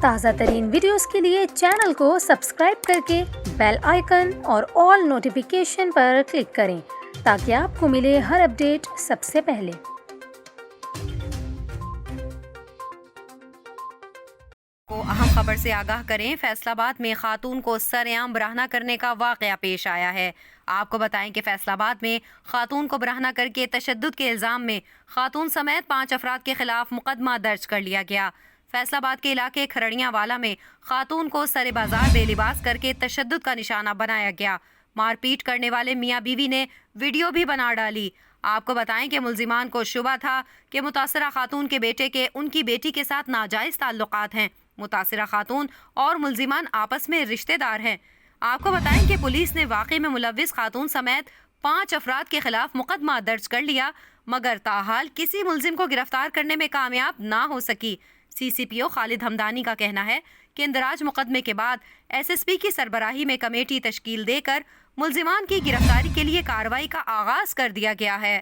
تازہ ترین ویڈیوز کے لیے چینل کو سبسکرائب کر کے بیل آئیکن اور آل نوٹیفیکیشن پر کلک کریں تاکہ آپ کو ملے ہر اپڈیٹ سب سے پہلے۔ کو اہم خبر سے آگاہ کریں، فیصل آباد میں خاتون کو سرعام برہنہ کرنے کا واقعہ پیش آیا ہے۔ آپ کو بتائیں کہ فیصل آباد میں خاتون کو برہنہ کر کے تشدد کے الزام میں خاتون سمیت 5 افراد کے خلاف مقدمہ درج کر لیا گیا۔ فیصل آباد کے علاقے کھرڑیاں والا میں خاتون کو سر بازار بے لباس کر کے تشدد کا نشانہ بنایا گیا۔ مار پیٹ کرنے والے میاں بیوی نے ویڈیو بھی بنا ڈالی۔ آپ کو بتائیں کہ ملزمان کو شبہ تھا کہ متاثرہ خاتون کے بیٹے کے ان کی بیٹی کے ساتھ ناجائز تعلقات ہیں۔ متاثرہ خاتون اور ملزمان آپس میں رشتہ دار ہیں۔ آپ کو بتائیں کہ پولیس نے واقعے میں ملوث خاتون سمیت 5 افراد کے خلاف مقدمہ درج کر لیا، مگر تاحال کسی ملزم کو گرفتار کرنے میں کامیاب نہ ہو سکی۔ سی سی پی او خالد ہمدانی کا کہنا ہے کہ اندراج مقدمے کے بعد ایس ایس پی کی سربراہی میں کمیٹی تشکیل دے کر ملزمان کی گرفتاری کے لیے کارروائی کا آغاز کر دیا گیا ہے۔